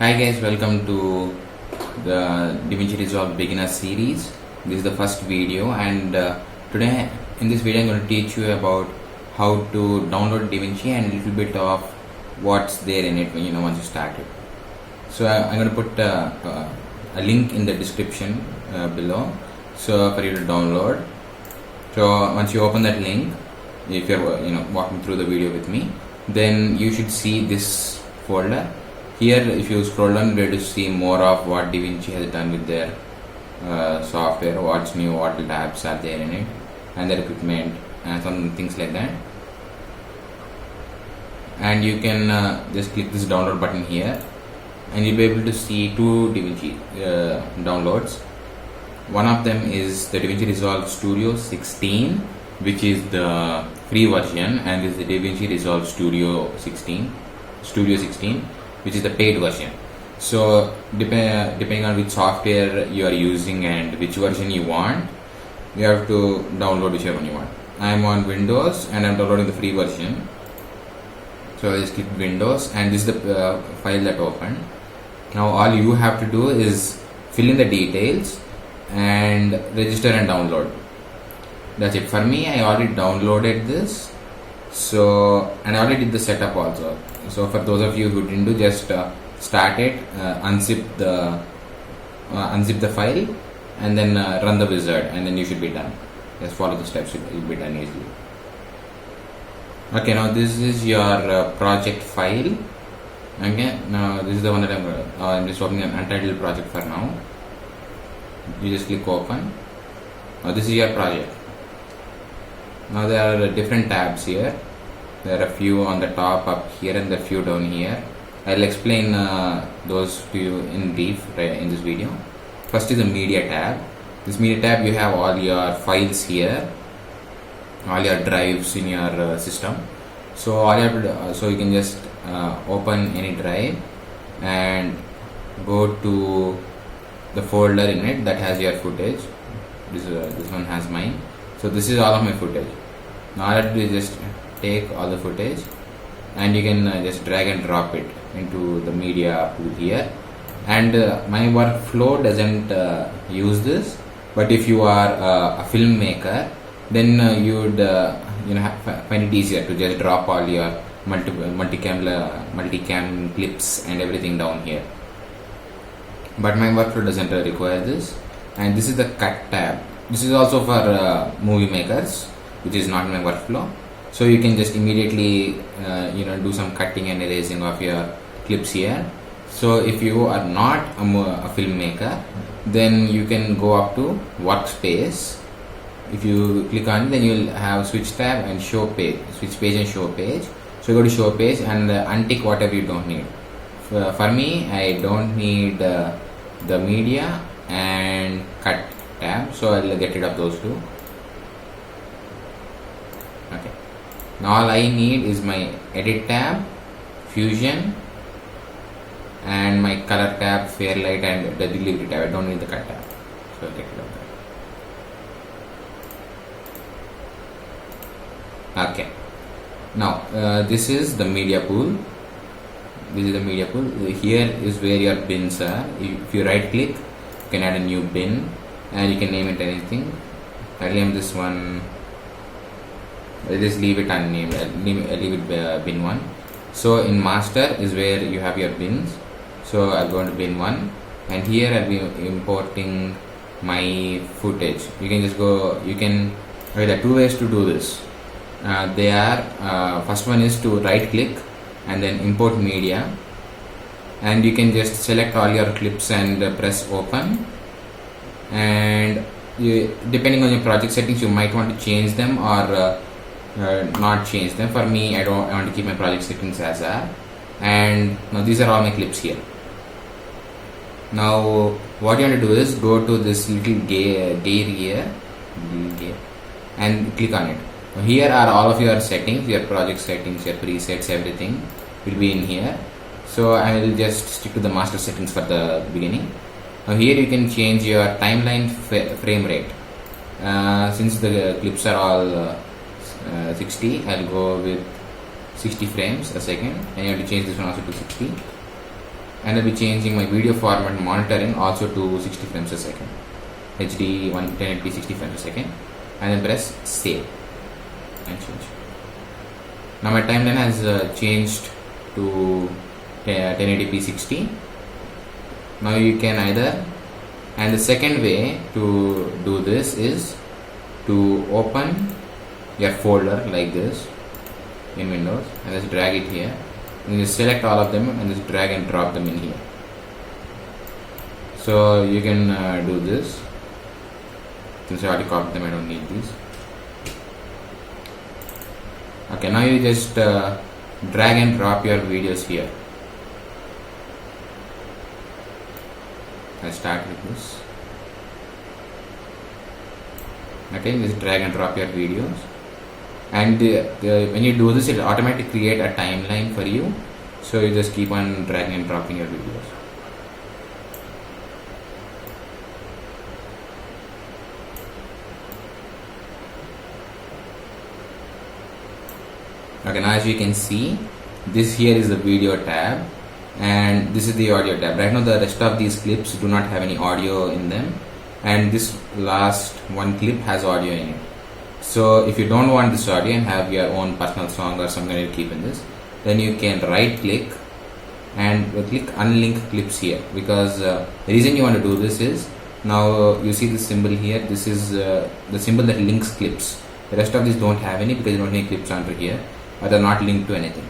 Hi guys, welcome to the DaVinci Resolve beginner series. This is the first video, and today in this video I'm going to teach you about how to download DaVinci and a little bit of what's there in it when once you start it. So I'm going to put a link in the description below, so for you to download. So once you open that link, if you're walking through the video with me, then you should see this folder. Here, if you scroll down, you're able to see more of what DaVinci has done with their software, what's new, what tabs are there in it, and their equipment, and some things like that. And you can just click this download button here, and you'll be able to see two DaVinci downloads. One of them is the DaVinci Resolve Studio 16, which is the free version, and this is the DaVinci Resolve Studio 16, which is the paid version. So depending on which software you are using and which version you want, you have to download whichever one you want. I am on Windows and I am downloading the free version. So I just click Windows, and this is the file that opened. Now all you have to do is fill in the details and register and download. That's it. For me, I already downloaded this, and I already did the setup also. So for those of you who didn't do, just start it, unzip the file, and then run the wizard, and then you should be done. Just follow the steps, you'll be done easily. Okay, now this is your project file. Okay, now this is the one that I'm just opening an untitled project for now. You just click open. Now this is your project. Now there are different tabs here. There are a few on the top up here and a few down here. I'll explain those to you in brief in this video. First is the media tab. This media tab, you have all your files here, all your drives in your system. So all you have to do, so you can just open any drive and go to the folder in it that has your footage. This one has mine. So this is all of my footage. Now all I have to do is just take all the footage, and you can just drag and drop it into the media pool here. And my workflow doesn't use this, but if you are a filmmaker, then you would find it easier to just drop all your multicam clips and everything down here. But my workflow doesn't require this. And this is the cut tab. This is also for movie makers, which is not my workflow. So you can just immediately do some cutting and erasing of your clips here. So if you are not a filmmaker, then you can go up to workspace. If you click on it, then you will have switch tab and show page, switch page and show page. So go to show page and untick whatever you don't need. For me, I don't need the media and cut tab, so I'll get rid of those two. Okay. Now all I need is my edit tab, fusion, and my color tab, Fairlight, and the delivery tab. I don't need the cut tab, so I'll get rid of that. Okay. Now this is the media pool. This is the media pool. Here is where your bins are. If you right click, you can add a new bin, and you can name it anything. I'll name this one. I'll just leave it unnamed. I'll leave it bin 1. So in master is where you have your bins. So I'll go into bin 1, and here I'll be importing my footage. You can just go. There are two ways to do this. First one is to right click and then import media, and you can just select all your clips and press open. And depending on your project settings, you might want to change them or not change them. For me, I want to keep my project settings as are. And now these are all my clips here. Now what you want to do is go to this little gear here and click on it. Now, here are all of your settings, your project settings, your presets, everything will be in here. So I will just stick to the master settings for the beginning. Now here you can change your timeline frame rate. Since the clips are all 60, I'll go with 60 frames a second, and you have to change this one also to 60. and I'll be changing my video format monitoring also to 60 frames a second, HD 1080p 60 frames a second, and then press save and change. Now my timeline has changed to 1080p 60. Now you can either, and the second way to do this is to open your folder like this in Windows and just drag it here, and you select all of them and just drag and drop them in here. So you can do this. Since I already copied them, I don't need these. Okay, now you just drag and drop your videos here. I'll start with this. Okay, just drag and drop your videos, and when you do this, it will automatically create a timeline for you. So you just keep on dragging and dropping your videos. Okay, now as you can see, this here is the video tab and this is the audio tab. Right now the rest of these clips do not have any audio in them, and this last one clip has audio in it. So if you don't want this audio and have your own personal song or something to keep in this, then you can right click and click unlink clips here, because the reason you want to do this is, now you see this symbol here, this is the symbol that links clips. The rest of these don't have any because you don't have any clips under here, or they're not linked to anything.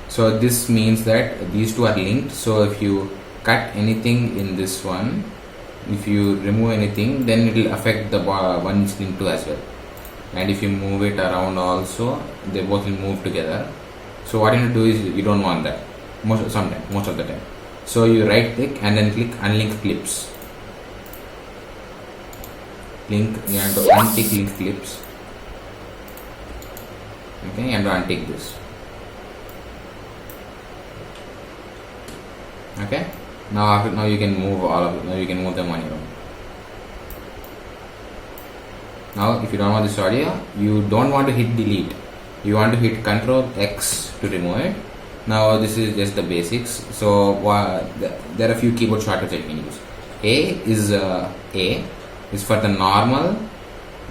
So this means that these two are linked. So if you cut anything in this one, if you remove anything, then it will affect the one it's linked to as well. And if you move it around also, they both will move together. So what you need to do is, you don't want that most of the time. So you right click and then click unlink clips. You have to untick link clips. Okay, and untick this. Okay, now you can move all of them. Now you can move them on your own. Now if you don't want this audio, you don't want to hit delete, you want to hit Ctrl X to remove it. Now this is just the basics. So there are a few keyboard shortcuts that you can use. A is for the normal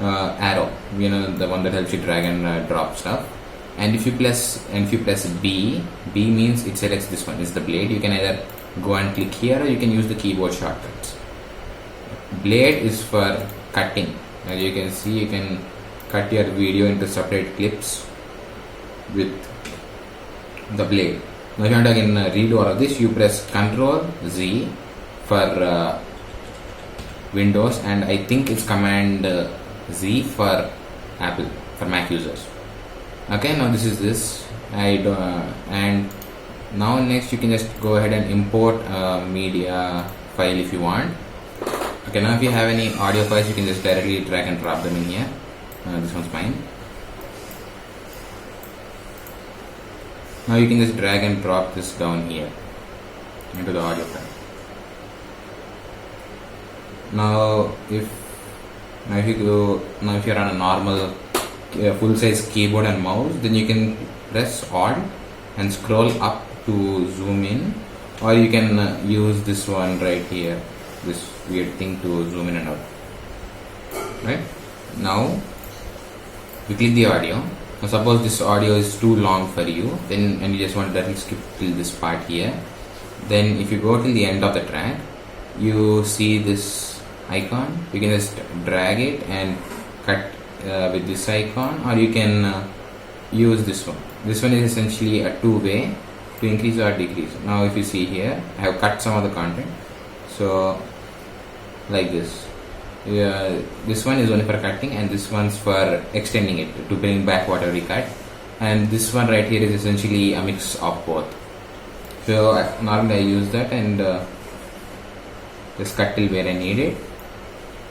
arrow, the one that helps you drag and drop stuff. And if you press B means it selects this one, is the blade. You can either go and click here, or you can use the keyboard shortcuts. Blade is for cutting. As you can see, you can cut your video into separate clips with the blade. Now if you want to again redo all of this, you press Ctrl Z for Windows, and I think it's Command Z for Apple, for Mac users. Okay, now this is this. And now next you can just go ahead and import a media file if you want. Okay, now if you have any audio files, you can just directly drag and drop them in here. This one's fine. Now you can just drag and drop this down here into the audio file. Now if you're on a normal full size keyboard and mouse, then you can press Alt and scroll up to zoom in, or you can use this one right here, this weird thing, to zoom in and out. Right, now we click the audio. Now suppose this audio is too long for you, then and you just want to skip till this part here, then if you go till the end of the track, you see this icon. You can just drag it and cut with this icon, or you can use this one. This one is essentially a two-way, to increase or decrease. Now if you see here, I have cut some of the content, so like this. This one is only for cutting, and this one's for extending it, to bring back whatever we cut, and this one right here is essentially a mix of both. So normally I use that and just cut till where I need it.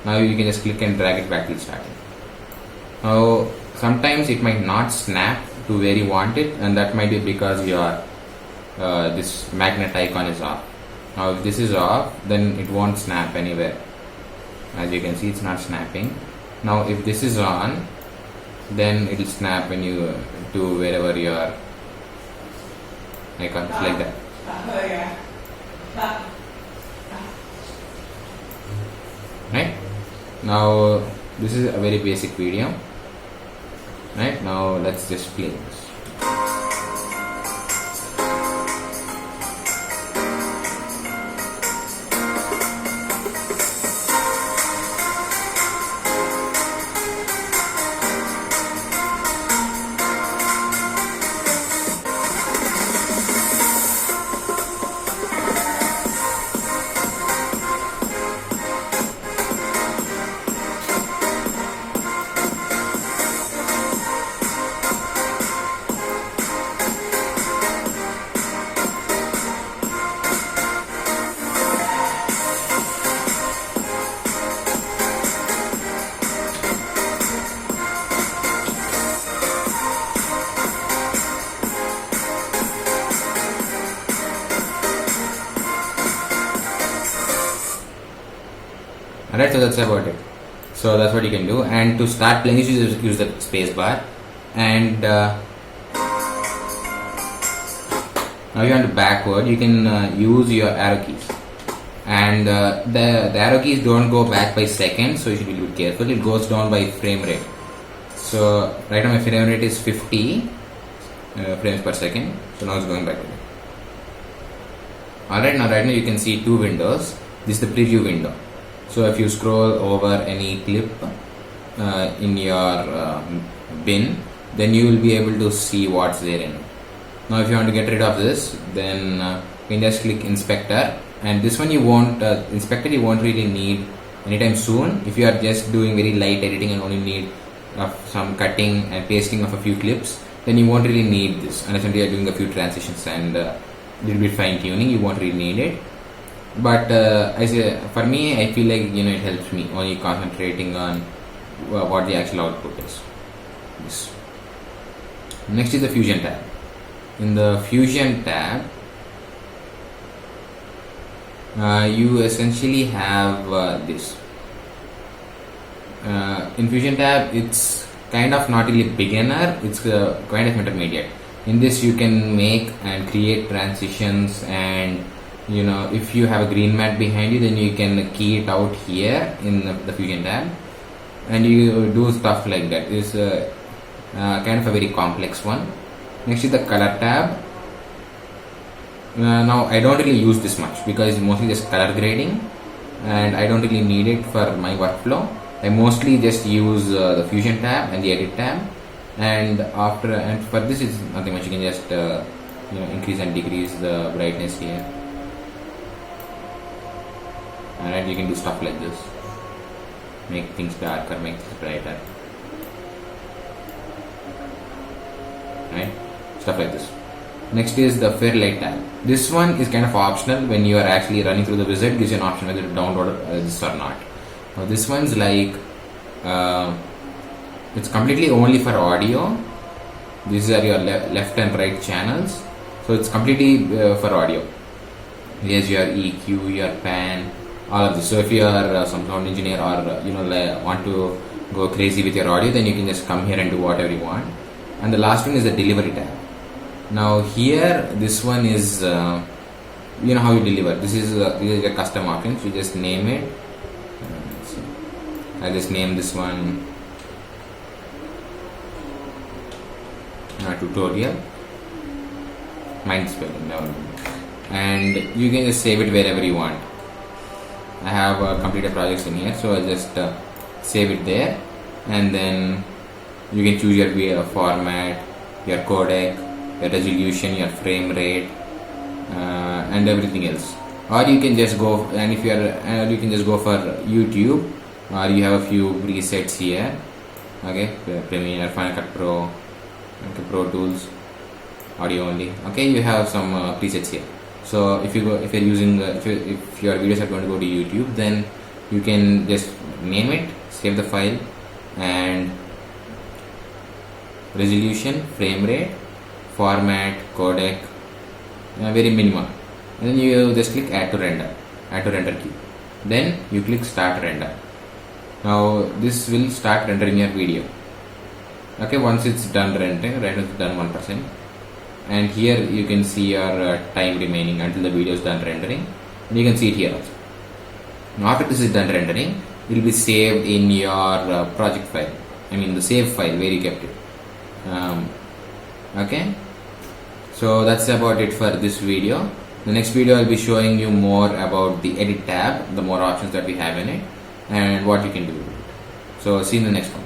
Now you can just click and drag it back till starting. Now sometimes it might not snap to where you want it, and that might be because your this magnet icon is off. Now if this is off, then it won't snap anywhere. As you can see, it's not snapping. Now if this is on, then it will snap when you to wherever your icon is, like that. Now this is a very basic video. Right, now let's just play this. Alright, so that's about it. So that's what you can do. And to start playing, you just use the space bar. And now you want to backward, you can use your arrow keys. And the arrow keys don't go back by seconds, so you should be a little careful. It goes down by frame rate. So right now my frame rate is 50 frames per second. So now it's going backward. Alright, now right now you can see two windows. This is the preview window. So if you scroll over any clip in your bin, then you will be able to see what's there in it. Now if you want to get rid of this, then you can just click inspector, and this one you won't inspector you won't really need anytime soon. If you are just doing very light editing and only need some cutting and pasting of a few clips, then you won't really need this, unless you are doing a few transitions and a little bit fine tuning. You won't really need it. But for me, I feel like it helps me only concentrating on what the actual output is. This. Next is the Fusion tab. In the Fusion tab, you essentially have this. In Fusion tab, it's kind of not really beginner, it's kind of intermediate. In this, you can make and create transitions, and if you have a green mat behind you, then you can key it out here in the Fusion tab, and you do stuff like that. It's kind of a very complex one. Next is the color tab. Now I don't really use this much because it's mostly just color grading, and I don't really need it for my workflow. I mostly just use the Fusion tab and the edit tab, and for this it's nothing much. You can just increase and decrease the brightness here. Alright, you can do stuff like this, make things darker, make things brighter, right? Stuff like this. Next is the Fairlight tab. This one is kind of optional. When you are actually running through the wizard, it gives you an option whether to download this or not. Now this one's like it's completely only for audio. These are your left and right channels, so it's completely for audio. Here's your EQ, your pan, all of this. So if you are some sound engineer or want to go crazy with your audio, then you can just come here and do whatever you want. And the last one is the delivery tab. Now here, this one is how you deliver. This is a custom option. So you just name it. I just name this one tutorial. Mind spelling, never mind. And you can just save it wherever you want. I have completed projects in here, so I'll just save it there, and then you can choose your video format, your codec, your resolution, your frame rate, and everything else. Or you can just go, and if you are, you can just go for YouTube, or you have a few presets here. Okay, Premiere, Final Cut Pro, okay, Pro Tools, audio only. Okay, you have some presets here. So if your videos are going to go to YouTube, then you can just name it, save the file, and resolution, frame rate, format, codec, very minimal. And then you just click add to render key. Then you click start render. Now this will start rendering your video. Okay, once it's done rendering, right, it's done 1%. And here you can see your time remaining until the video is done rendering, and you can see it here also. Now after this is done rendering, will be saved in your project file. I mean the save file where you kept it. Okay, so that's about it for this video. The next video I'll be showing you more about the edit tab, the more options that we have in it, and what you can do with it. So see you in the next one.